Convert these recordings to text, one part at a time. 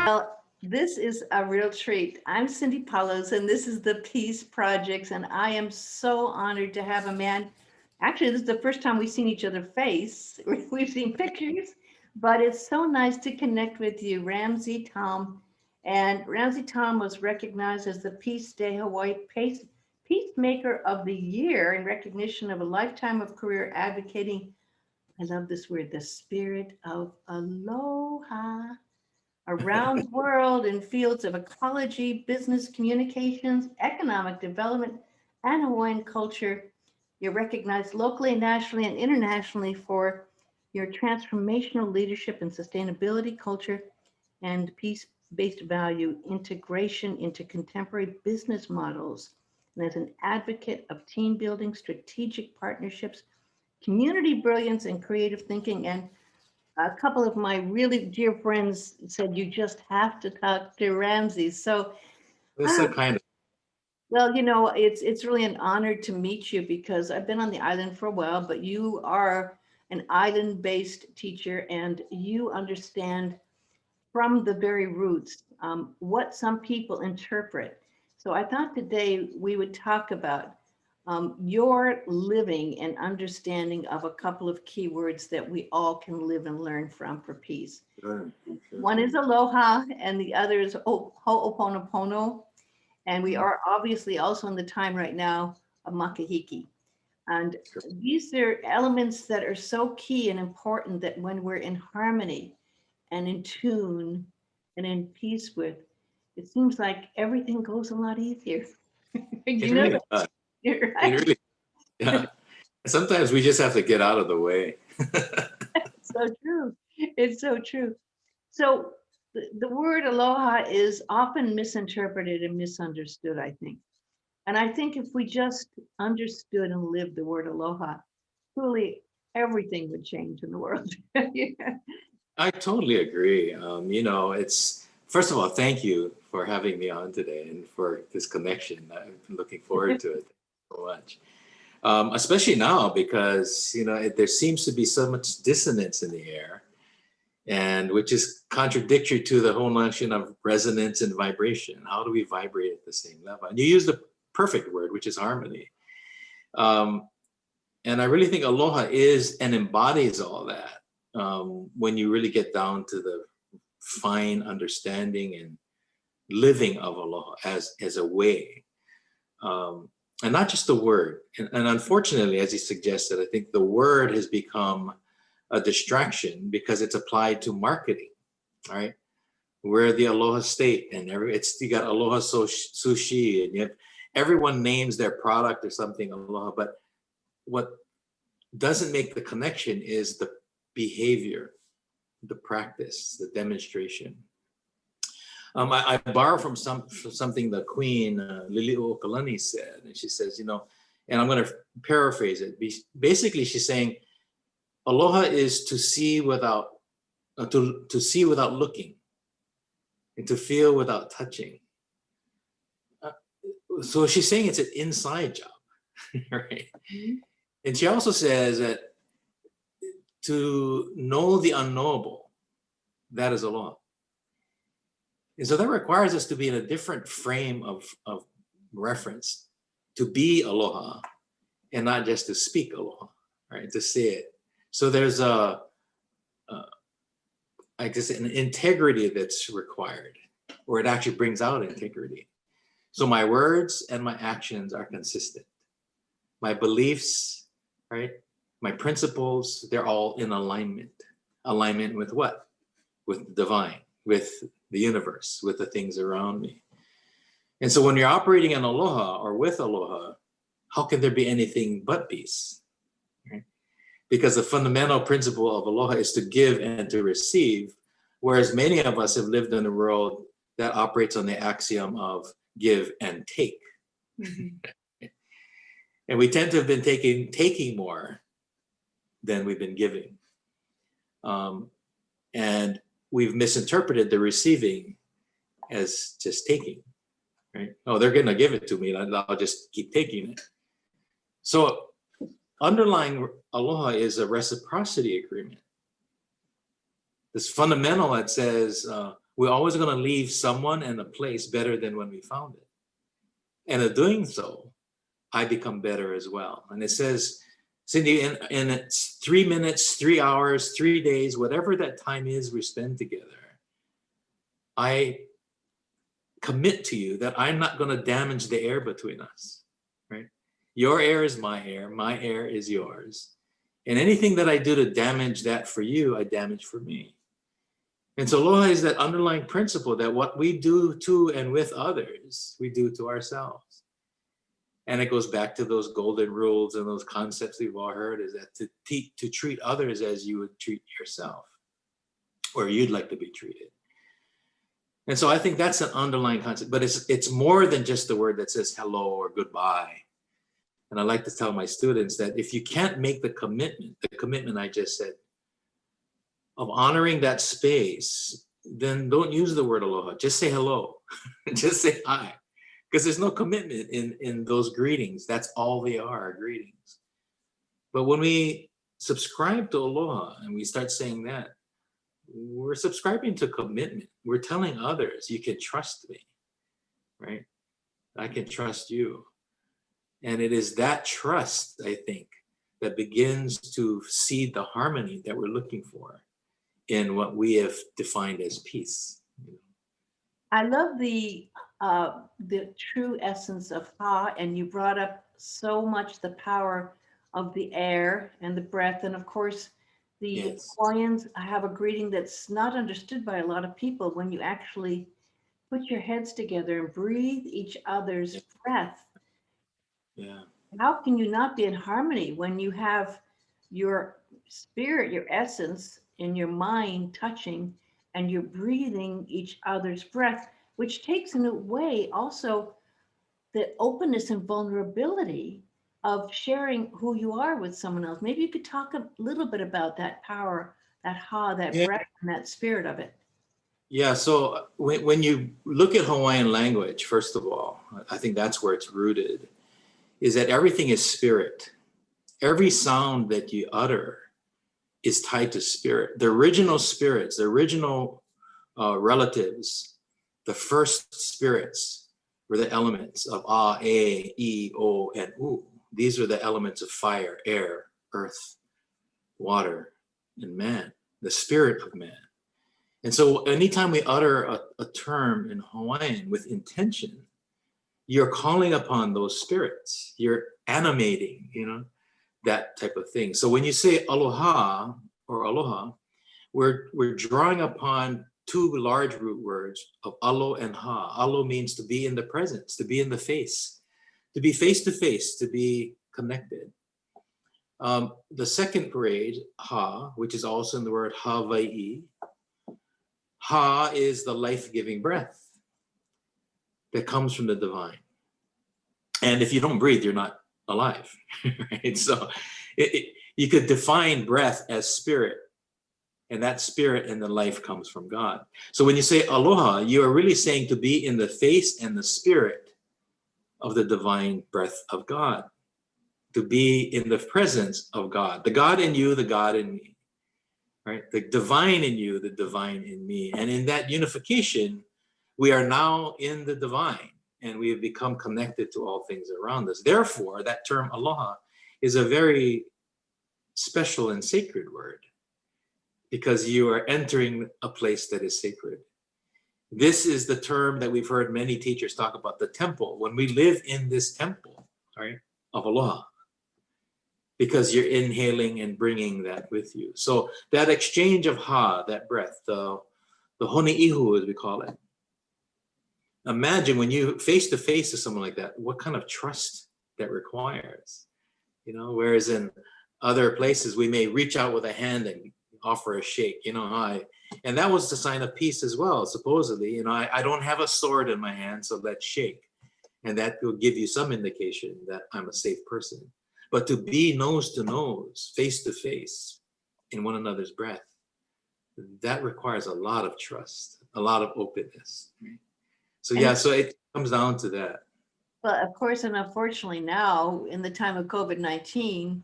Well, this is a real treat. I'm Cindy Paulos, and this is the Peace Projects, and I am so honored to have a man. Actually, this is the first time we've seen each other face. We've seen pictures, but it's so nice to connect with you, Ramsay Taum. And Ramsay Taum was recognized as the Peace Day Hawai Peacemaker of the Year in recognition of a lifetime of career advocating, I love this word, the spirit of aloha around the world in fields of ecology, business communications, economic development, and Hawaiian culture. You're recognized locally, nationally, and internationally for your transformational leadership and sustainability culture and peace-based value integration into contemporary business models. And as an advocate of team building, strategic partnerships, community brilliance, and creative thinking. And a couple of my really dear friends said you just have to talk to Ramsey. So, That's so kind of. well, it's really an honor to meet you because I've been on the island for a while, but you are an island-based teacher and you understand from the very roots what some people interpret. So I thought today we would talk about your living and understanding of a couple of keywords that we all can live and learn from for peace. Sure. One is aloha and the other is ho'oponopono. And we are obviously also in the time right now of makahiki. And these are elements that are so key and important that when we're in harmony and in tune and in peace with, it seems like everything goes a lot easier. It really does. You're right. It really, yeah. Sometimes we just have to get out of the way. So true. It's so true. So the word aloha is often misinterpreted and misunderstood, I think. And I think if we just understood and lived the word aloha, truly everything would change in the world. Yeah. I totally agree. It's first of all, thank you for having me on today and for this connection. I've been looking forward to it so much. Especially now because there seems to be so much dissonance in the air, and which is contradictory to the whole notion of resonance and vibration. How do we vibrate at the same level? And you use the perfect word, which is harmony. And I really think aloha is and embodies all that when you really get down to the fine understanding and living of aloha as a way. And not just the word. And unfortunately, as he suggested, I think the word has become a distraction because it's applied to marketing, right? We're the aloha state, and you got aloha sushi, and you have everyone names their product or something aloha, but what doesn't make the connection is the behavior, the practice, the demonstration. I borrow from something the Queen Liliuokalani said, and she says, and I'm going to paraphrase it. Basically, she's saying, aloha is to see without see without looking, and to feel without touching. So she's saying it's an inside job, right? Mm-hmm. And she also says that to know the unknowable, that is aloha. And so that requires us to be in a different frame of reference, to be aloha and not just to speak aloha, right? To say it. So there's I guess an integrity that's required, or it actually brings out integrity. So my words and my actions are consistent. My beliefs, right? My principles, they're all in alignment. Alignment with what? With the divine, with the universe, with the things around me. And so when you're operating in aloha or with aloha, how can there be anything but peace? Right? Because the fundamental principle of aloha is to give and to receive, whereas many of us have lived in a world that operates on the axiom of give and take. Mm-hmm. And we tend to have been taking more than we've been giving. And we've misinterpreted the receiving as just taking, right? Oh, they're gonna give it to me, and I'll just keep taking it. So underlying aloha is a reciprocity agreement. This fundamental that says, we're always going to leave someone and a place better than when we found it. And in doing so, I become better as well. And it says, Cindy, in it's 3 minutes, 3 hours, 3 days, whatever that time is we spend together, I commit to you that I'm not going to damage the air between us, right? Your air is my air is yours. And anything that I do to damage that for you, I damage for me. And so aloha is that underlying principle that what we do to and with others, we do to ourselves. And it goes back to those golden rules and those concepts we've all heard, is that to treat others as you would treat yourself, or you'd like to be treated. And so I think that's an underlying concept, but it's more than just the word that says hello or goodbye. And I like to tell my students that if you can't make the commitment I just said, of honoring that space, then don't use the word aloha. Just say hello. Just say hi. Because there's no commitment in those greetings. That's all they are, greetings. But when we subscribe to aloha and we start saying that, we're subscribing to commitment. We're telling others, you can trust me, right? I can trust you. And it is that trust, I think, that begins to seed the harmony that we're looking for in what we have defined as peace. I love the true essence of Ha, and you brought up so much the power of the air and the breath. And of course, the Yes. Hawaiians have a greeting that's not understood by a lot of people. When you actually put your heads together and breathe each other's breath, Yeah. how can you not be in harmony when you have your spirit, your essence, and your mind touching, and you're breathing each other's breath, which takes in a way also the openness and vulnerability of sharing who you are with someone else. Maybe you could talk a little bit about that power, that Ha, that Yeah. breath, and that spirit of it. Yeah, so when you look at Hawaiian language, first of all, I think that's where it's rooted, is that everything is spirit. Every sound that you utter is tied to spirit. The original spirits, the original relatives, the first spirits were the elements of A, E, O, and U. These are the elements of fire, air, earth, water, and man, the spirit of man. And so anytime we utter a term in Hawaiian with intention, you're calling upon those spirits. You're animating, that type of thing. So when you say aloha or aloha, we're drawing upon two large root words of alo and ha. Alo means to be in the presence, to be in the face, to be face to face, to be connected. The second grade, ha, which is also in the word Hawaii, Ha is the life-giving breath that comes from the divine. And if you don't breathe, you're not alive, right? So you could define breath as spirit, and that spirit and the life comes from God. So when you say aloha, you are really saying to be in the face and the spirit of the divine breath of God, to be in the presence of God, the God in you, the God in me. Right? The divine in you, the divine in me. And in that unification, we are now in the divine, and we have become connected to all things around us. Therefore, that term aloha is a very special and sacred word, because you are entering a place that is sacred. This is the term that we've heard many teachers talk about, the temple. When we live in this temple, right, of aloha, because you're inhaling and bringing that with you. So that exchange of ha, that breath, the honi'ihu as we call it. Imagine when you face to face to someone like that, what kind of trust that requires. Whereas in other places we may reach out with a hand and offer a shake, hi. And that was the sign of peace as well, supposedly. I don't have a sword in my hand, so let's shake. And that will give you some indication that I'm a safe person. But to be nose to nose, face to face, in one another's breath, that requires a lot of trust, a lot of openness. So yeah, so it comes down to that. But of course, and unfortunately now, in the time of COVID-19,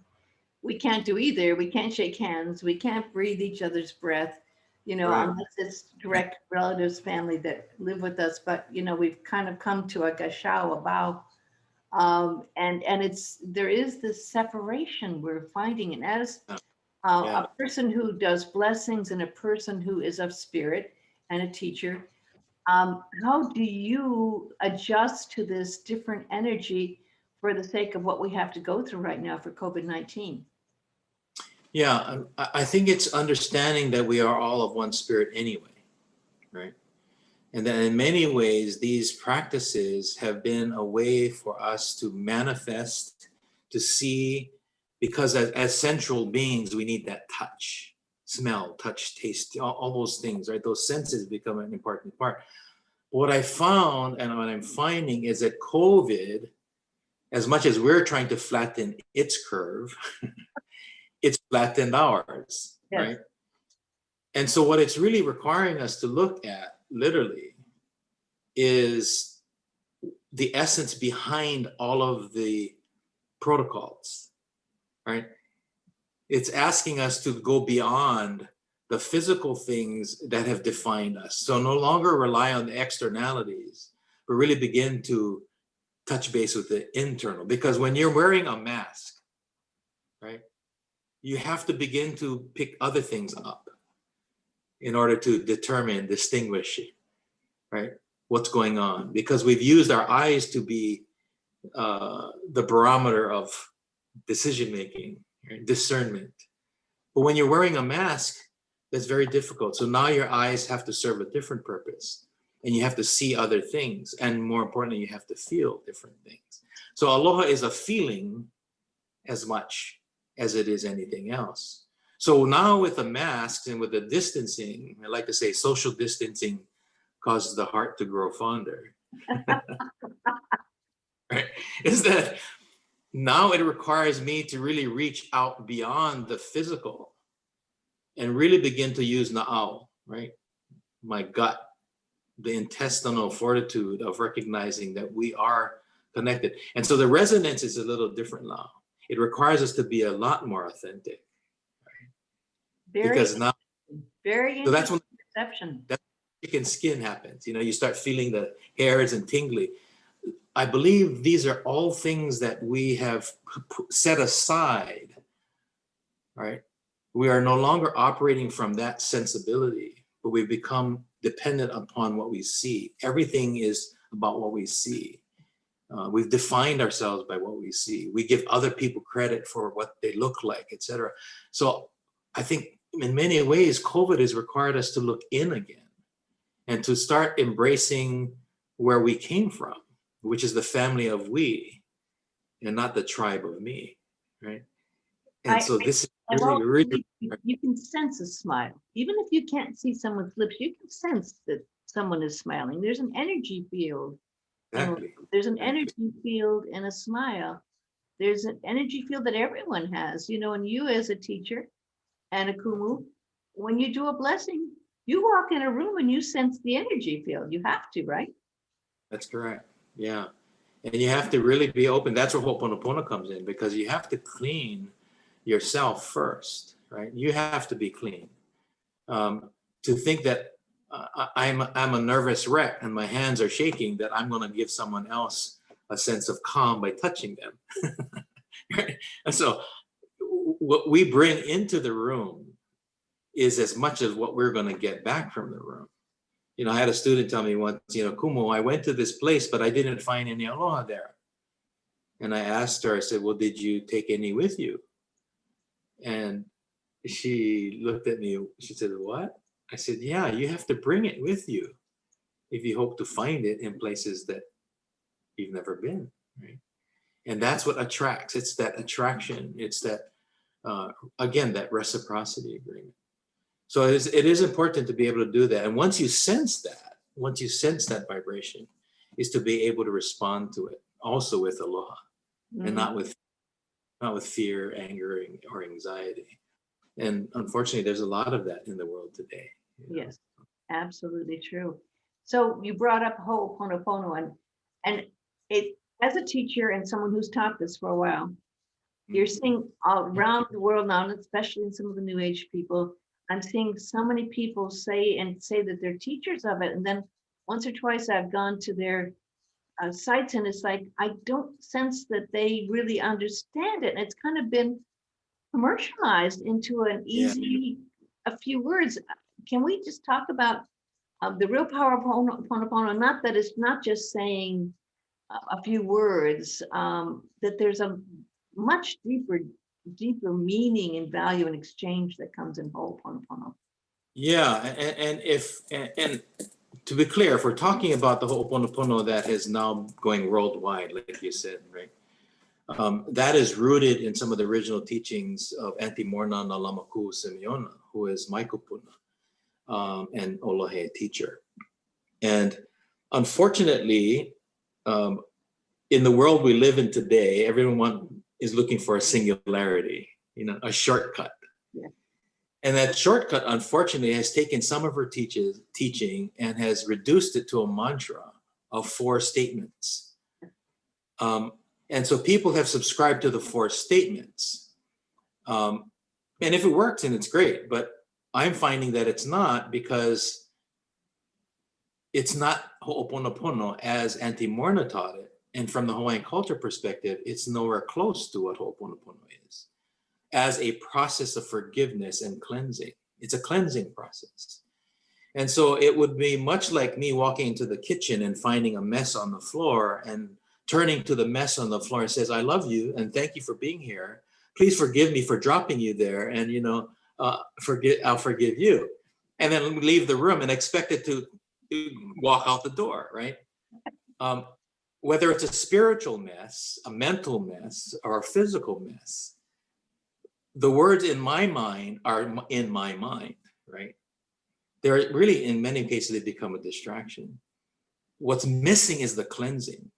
we can't do either. We can't shake hands. We can't breathe each other's breath. Right. unless it's direct relatives, family that live with us. But, we've kind of come to like a shao, a bow. And there is this separation we're finding. And as Yeah. a person who does blessings and a person who is of spirit and a teacher, how do you adjust to this different energy for the sake of what we have to go through right now for COVID-19? Yeah, I think it's understanding that we are all of one spirit anyway, right? And that in many ways, these practices have been a way for us to manifest, to see, because as central beings, we need that touch, smell, touch, taste, all those things, right? Those senses become an important part. What I found and what I'm finding is that COVID, as much as we're trying to flatten its curve, it's flattened ours, Yes. right? And so what it's really requiring us to look at, literally, is the essence behind all of the protocols, right? It's asking us to go beyond the physical things that have defined us. So no longer rely on the externalities, but really begin to touch base with the internal. Because when you're wearing a mask, right, you have to begin to pick other things up in order to determine, distinguish, right, what's going on. Because we've used our eyes to be the barometer of decision making, right? Discernment. But when you're wearing a mask, that's very difficult. So now your eyes have to serve a different purpose, and you have to see other things, and more importantly, you have to feel different things. So aloha is a feeling as much as it is anything else. So now with the masks and with the distancing, I like to say social distancing causes the heart to grow fonder. Right? Is that now it requires me to really reach out beyond the physical and really begin to use na'au, right? My gut, the intestinal fortitude of recognizing that we are connected. And so the resonance is a little different now. It requires us to be a lot more authentic. Very, Because now, very so that's when interesting perception. that chicken skin happens. You start feeling the hairs and tingly. I believe these are all things that we have set aside, right? We are no longer operating from that sensibility, but we've become dependent upon what we see. Everything is about what we see. We've defined ourselves by what we see. We give other people credit for what they look like, etc. So I think in many ways, COVID has required us to look in again and to start embracing where we came from, which is the family of we and not the tribe of me, right? And so this is I've really, always really, believed you can sense a smile. Even if you can't see someone's lips, you can sense that someone is smiling. There's an energy field. exactly. There's an energy field and a smile. There's an energy field that everyone has, and you as a teacher and a kumu, when you do a blessing, you walk in a room and you sense the energy field. You have to, right? That's correct. Yeah. And you have to really be open. That's where Ho'oponopono comes in, because you have to clean yourself first, right? You have to be clean. To think that I'm a nervous wreck and my hands are shaking, that I'm going to give someone else a sense of calm by touching them. Right? And so what we bring into the room is as much as what we're going to get back from the room. I had a student tell me once, Kumu, I went to this place, but I didn't find any aloha there. And I asked her, I said, well, did you take any with you? And she looked at me, she said, what? I said, yeah, you have to bring it with you if you hope to find it in places that you've never been, right? And that's what attracts. It's that attraction. It's that, again, that reciprocity agreement. So it is important to be able to do that. And once you sense that vibration, is to be able to respond to it also with aloha, and not with fear, anger, or anxiety. And unfortunately, there's a lot of that in the world today. Yes, absolutely true. So you brought up Ho'oponopono, and it, as a teacher and someone who's taught this for a while, you're seeing all around the world now, and especially in some of the New Age people, I'm seeing so many people say that they're teachers of it. And then once or twice I've gone to their sites and it's like, I don't sense that they really understand it. And it's kind of been commercialized into an Yeah. easy, a few words. Can we just talk about the real power of Honopono? Not that it's not just saying a few words, that there's a much deeper meaning and value and exchange that comes in Ho'oponopono. Yeah, and to be clear, if we're talking about the Ho'oponopono that is now going worldwide, like you said, right? That is rooted in some of the original teachings of Auntie Morna Nalamaku Simeona, who is my kupuna, and Olohe teacher. And unfortunately, in the world we live in today, everyone is looking for a singularity, a shortcut. Yeah. And that shortcut, unfortunately, has taken some of her teaching and has reduced it to a mantra of 4 statements. And so people have subscribed to the 4 statements. And if it works, then it's great. But I'm finding that it's not, because it's not Ho'oponopono as Auntie Morna taught it. And from the Hawaiian culture perspective, it's nowhere close to what Ho'oponopono is as a process of forgiveness and cleansing. It's a cleansing process. And so it would be much like me walking into the kitchen and finding a mess on the floor and turning to the mess on the floor and says, I love you and thank you for being here. Please forgive me for dropping you there. And, I'll forgive you. And then leave the room and expect it to walk out the door, right? Whether it's a spiritual mess, a mental mess, or a physical mess, the words in my mind are in my mind, right? They're really, in many cases, they become a distraction. What's missing is the cleansing.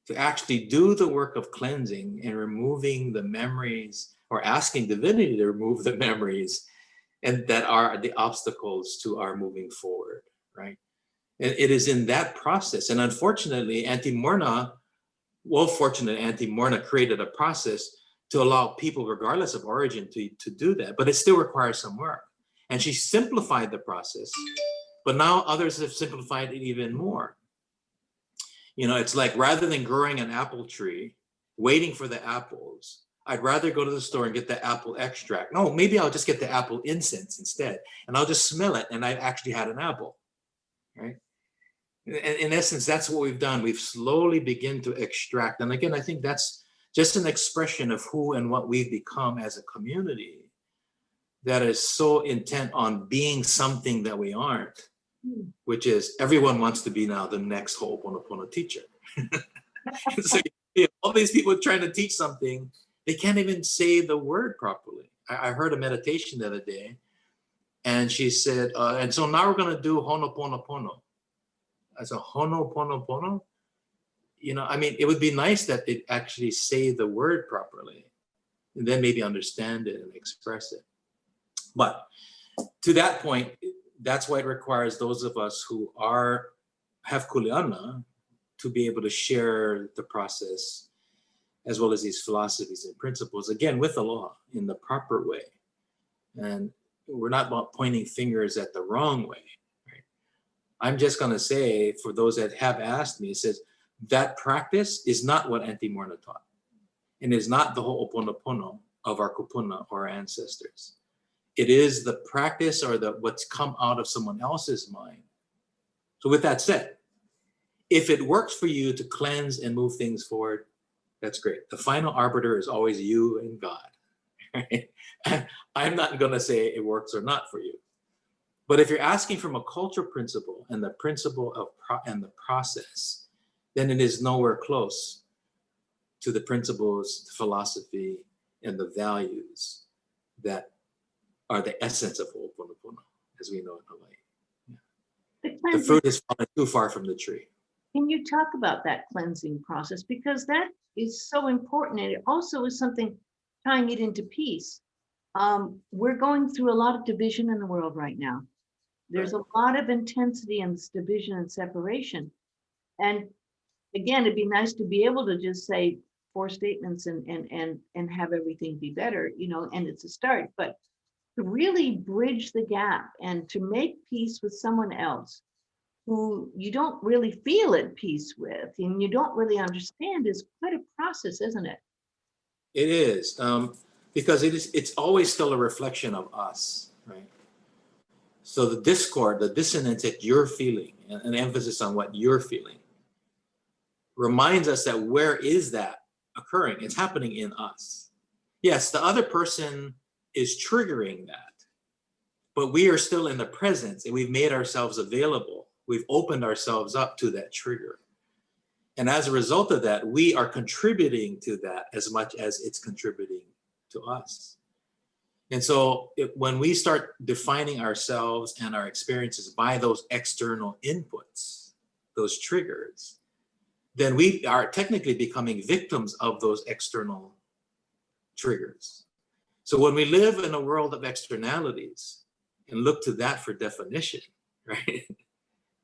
To actually do the work of cleansing and removing the memories, or asking divinity to remove the memories, and that are the obstacles to our moving forward, right? And it is in that process. And unfortunately, Auntie Morna created a process to allow people, regardless of origin, to do that. But it still requires some work. And she simplified the process, but now others have simplified it even more. It's like, rather than growing an apple tree, waiting for the apples, I'd rather go to the store and get the apple extract. No, maybe I'll just get the apple incense instead, and I'll just smell it, and I've actually had an apple, right? In essence, that's what we've done. We've slowly begin to extract. And again, I think that's just an expression of who and what we've become as a community that is so intent on being something that we aren't, which is everyone wants to be now the next Ho'oponopono teacher. So all these people trying to teach something, they can't even say the word properly. I heard a meditation the other day, and she said, and so now we're going to do Honoponopono. As a Honoponopono, it would be nice that they actually say the word properly and then maybe understand it and express it. But to that point, that's why it requires those of us who have kuleana to be able to share the process, as well as these philosophies and principles, again, with Aloha in the proper way. And we're not about pointing fingers at the wrong way. I'm just going to say, for those that have asked me, it says that practice is not what Auntie Morna taught, and is not the Ho'oponopono of our kupuna or our ancestors. It is the practice, or what's come out of someone else's mind. So with that said, if it works for you to cleanse and move things forward, that's great. The final arbiter is always you and God. Right? I'm not going to say it works or not for you. But if you're asking from a cultural principle and the principle of and the process, then it is nowhere close to the principles, the philosophy, and the values that are the essence of Ho'oponopono, as we know in Hawaii. The fruit is falling too far from the tree. Can you talk about that cleansing process? Because that is so important, and it also is something tying it into peace. We're going through a lot of division in the world right now. There's a lot of intensity in this division and separation. And again, it'd be nice to be able to just say 4 statements and have everything be better, and it's a start. But to really bridge the gap and to make peace with someone else who you don't really feel at peace with and you don't really understand is quite a process, isn't it? It is, because it's always still a reflection of us, right? So the discord, the dissonance that you're feeling, and an emphasis on what you're feeling, reminds us that where is that occurring? It's happening in us. Yes, the other person is triggering that, but we are still in the presence and we've made ourselves available. We've opened ourselves up to that trigger. And as a result of that, we are contributing to that as much as it's contributing to us. And so when we start defining ourselves and our experiences by those external inputs, those triggers, then we are technically becoming victims of those external triggers. So when we live in a world of externalities and look to that for definition, right,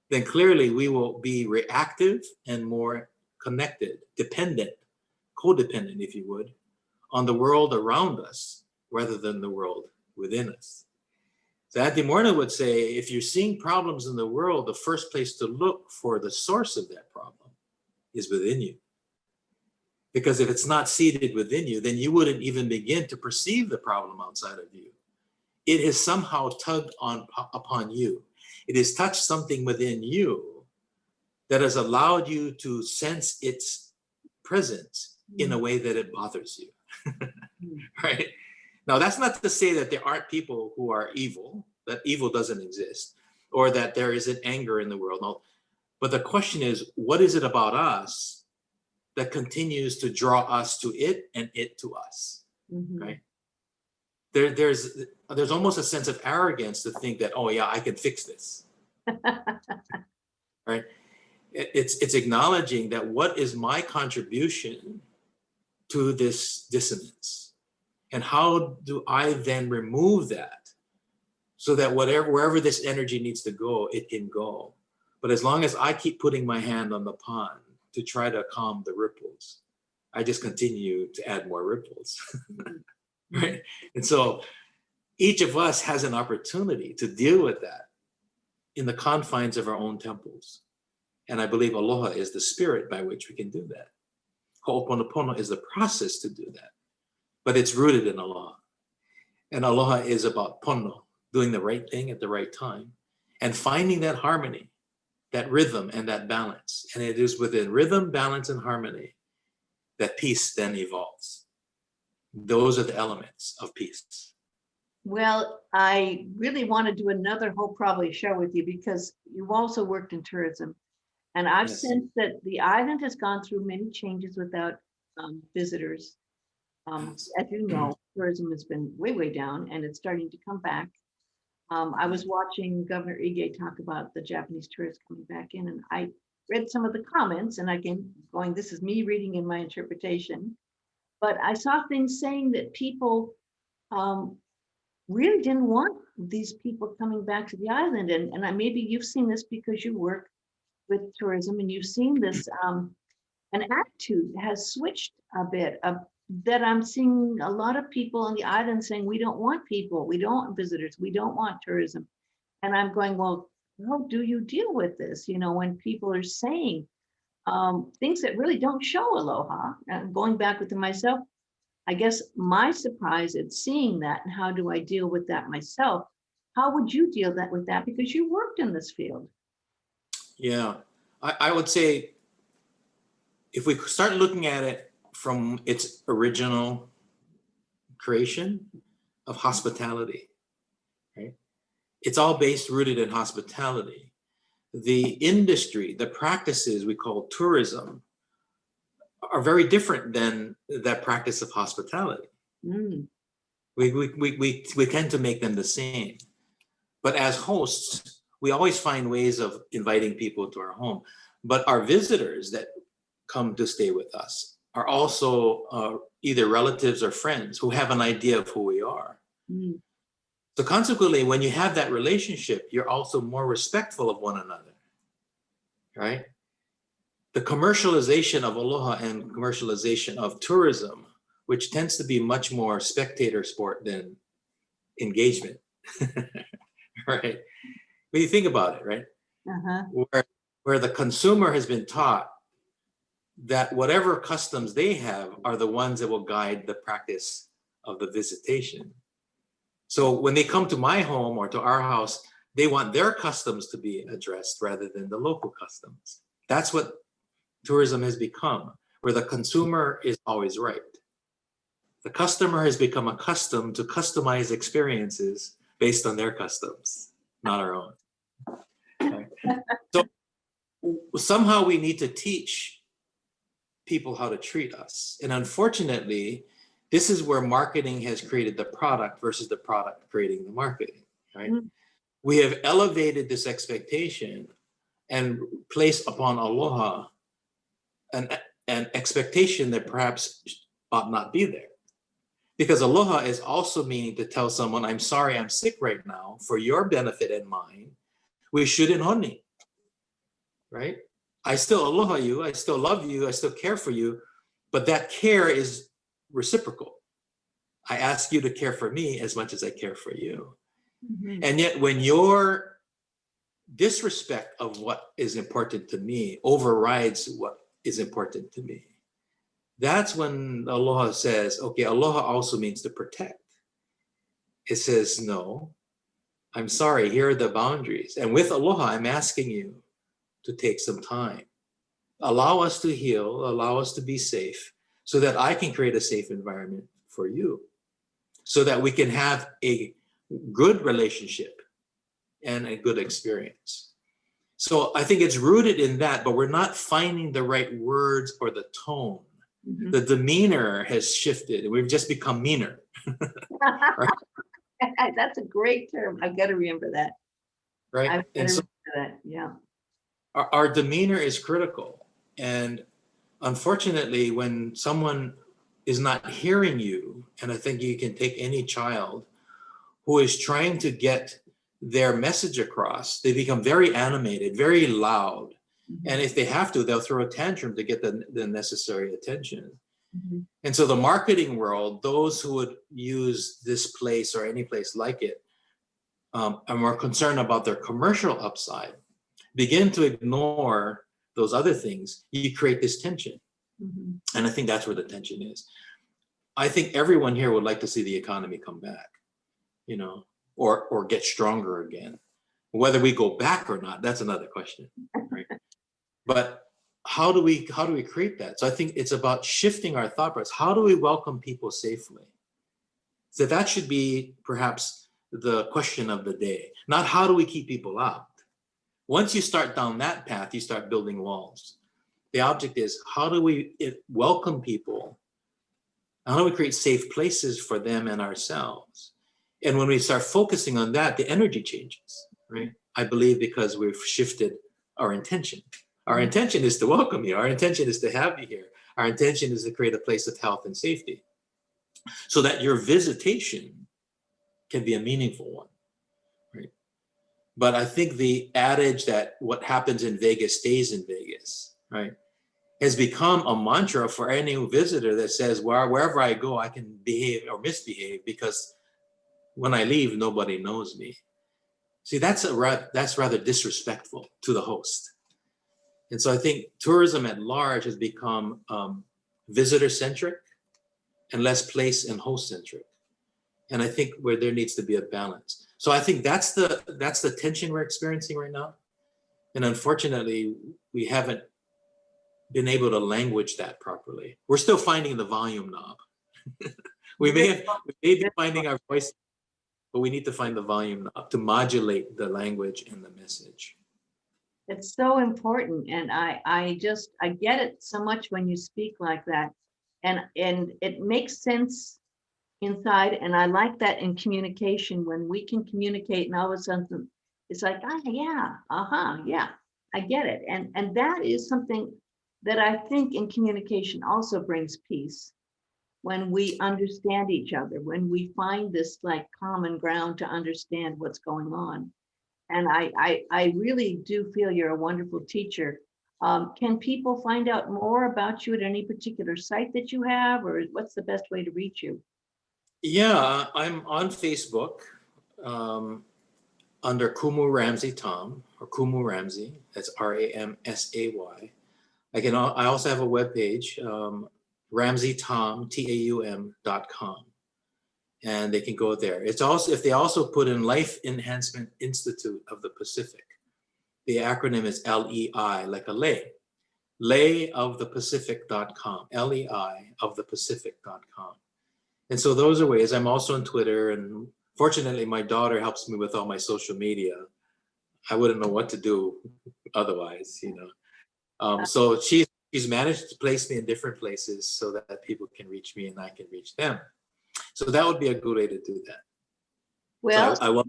then clearly we will be reactive and more connected, dependent, codependent, if you would, on the world around us rather than the world within us. So Auntie Morna would say, if you're seeing problems in the world, the first place to look for the source of that problem is within you. Because if it's not seated within you, then you wouldn't even begin to perceive the problem outside of you. It has somehow tugged upon you. It has touched something within you that has allowed you to sense its presence in a way that it bothers you, right? Now, that's not to say that there aren't people who are evil, that evil doesn't exist, or that there isn't anger in the world. No. But the question is, what is it about us that continues to draw us to it and it to us, right? There's almost a sense of arrogance to think that, oh yeah, I can fix this, right? It's acknowledging that what is my contribution to this dissonance, and how do I then remove that so that wherever this energy needs to go, it can go. But as long as I keep putting my hand on the pond to try to calm the ripples, I just continue to add more ripples, right? And so each of us has an opportunity to deal with that in the confines of our own temples. And I believe Aloha is the spirit by which we can do that. Ho'oponopono is the process to do that, but it's rooted in Aloha. And Aloha is about pono, doing the right thing at the right time, and finding that harmony, that rhythm and that balance. And it is within rhythm, balance, and harmony that peace then evolves. Those are the elements of peace. Well, I really want to do another whole probably show with you because you've also worked in tourism. And I've Yes. sensed that the island has gone through many changes without visitors. Yes. As you know, tourism has been way, way down and it's starting to come back. I was watching Governor Ige talk about the Japanese tourists coming back in, and I read some of the comments, and again, going, this is me reading in my interpretation, but I saw things saying that people really didn't want these people coming back to the island. And maybe you've seen this because you work with tourism and you've seen this, an attitude has switched a bit that I'm seeing a lot of people on the island saying, we don't want people, we don't want visitors, we don't want tourism. And I'm going, well, how do you deal with this? You know, when people are saying things that really don't show aloha, and going back within myself, I guess my surprise at seeing that and how do I deal with that myself? How would you deal with that? Because you worked in this field. Yeah, I would say if we start looking at it from its original creation of hospitality, right? It's all rooted in hospitality. The industry, the practices we call tourism are very different than that practice of hospitality. Mm. We tend to make them the same. But as hosts, we always find ways of inviting people to our home. But our visitors that come to stay with us are also either relatives or friends who have an idea of who we are. Mm. So consequently, when you have that relationship, you're also more respectful of one another, right? The commercialization of Aloha and commercialization of tourism, which tends to be much more spectator sport than engagement, right? When you think about it, right? Uh-huh. Where the consumer has been taught that whatever customs they have are the ones that will guide the practice of the visitation. So when they come to my home or to our house, they want their customs to be addressed rather than the local customs. That's what tourism has become, where the consumer is always right. The customer has become accustomed to customize experiences based on their customs, not our own. Okay? So somehow we need to teach people how to treat us. And unfortunately, this is where marketing has created the product versus the product creating the marketing, right? Mm. We have elevated this expectation and placed upon Aloha an expectation that perhaps ought not be there. Because Aloha is also meaning to tell someone, I'm sorry, I'm sick right now, for your benefit and mine. We shouldn't honi, right? I still aloha you, I still love you, I still care for you, but that care is reciprocal. I ask you to care for me as much as I care for you. Mhm. And yet when your disrespect of what is important to me overrides what is important to me, that's when Aloha says, okay, Aloha also means to protect. It says, no, I'm sorry, here are the boundaries. And with Aloha, I'm asking you to take some time. Allow us to heal, allow us to be safe so that I can create a safe environment for you, so that we can have a good relationship and a good experience. So I think it's rooted in that, but we're not finding the right words or the tone. Mhm. The demeanor has shifted and we've just become meaner. That's a great term. I've got to remember that. Right? I've got And to so remember that. Yeah. our demeanor is critical. And unfortunately, when someone is not hearing you, and I think you can take any child who is trying to get their message across, they become very animated, very loud. Mhm. And if they have to, they'll throw a tantrum to get the necessary attention. Mhm. And so the marketing world, those who would use this place or any place like it, are more concerned about their commercial upside, begin to ignore those other things, you create this tension. Mhm. And I think that's where the tension is. I think everyone here would like to see the economy come back, you know, or get stronger again. Whether we go back or not, that's another question, right? But how do we create that? So I think it's about shifting our thought process. How do we welcome people safely? So that should be perhaps the question of the day, not how do we keep people out? Once you start down that path, you start building walls. The object is how do we welcome people? How do we create safe places for them and ourselves? And when we start focusing on that, the energy changes, right? I believe because we've shifted our intention. Our Mhm. intention is to welcome you. Our intention is to have you here. Our intention is to create a place of health and safety so that your visitation can be a meaningful one, right? But I think the adage that what happens in Vegas stays in Vegas, right, has become a mantra for any visitor that says, wherever I go, I can behave or misbehave because when I leave, nobody knows me. See, that's rather disrespectful to the host. And so I think tourism at large has become visitor-centric and less place and host-centric. And I think where there needs to be a balance. So I think that's the tension we're experiencing right now. And unfortunately, we haven't been able to language that properly. We're still finding the volume knob. we may be finding our voice, but we need to find the volume knob to modulate the language and the message. It's so important. And I get it so much when you speak like that. And it makes sense inside. And I like that in communication when we can communicate and all of a sudden it's like, ah, yeah, yeah, I get it. And that is something that I think in communication also brings peace when we understand each other, when we find this like common ground to understand what's going on. And I really do feel you're a wonderful teacher. Can people find out more about you at any particular site that you have, or what's the best way to reach you? Yeah, I'm on Facebook under Kumu Ramsay Taum or Kumu Ramsay. That's Ramsay. I also have a webpage, ramseytaum.com, and they can go there. It's also, if they also put in Life Enhancement Institute of the Pacific, the acronym is LEI, like a lay. Layofthepacific.com, LEI of the Pacific.com. And so those are ways. I'm also on Twitter, and fortunately my daughter helps me with all my social media. I wouldn't know what to do otherwise, you know. So she's managed to place me in different places so that people can reach me and I can reach them. So that would be a good way to do that. Well, So I will.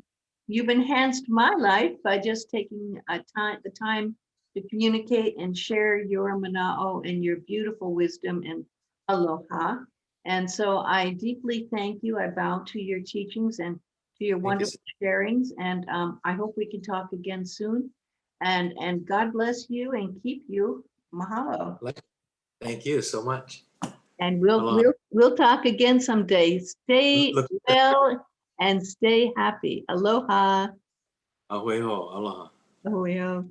you've enhanced my life by just taking the time to communicate and share your mana'o and your beautiful wisdom and aloha. And so I deeply thank you. I bow to your teachings and to your Thank you. wonderful sharings. And I hope we can talk again soon. And God bless you and keep you. Mahalo. Thank you so much. And Aloha. we'll talk again someday. Stay Look, well and stay happy. Aloha. ahueho, aloha. Oh, yeah.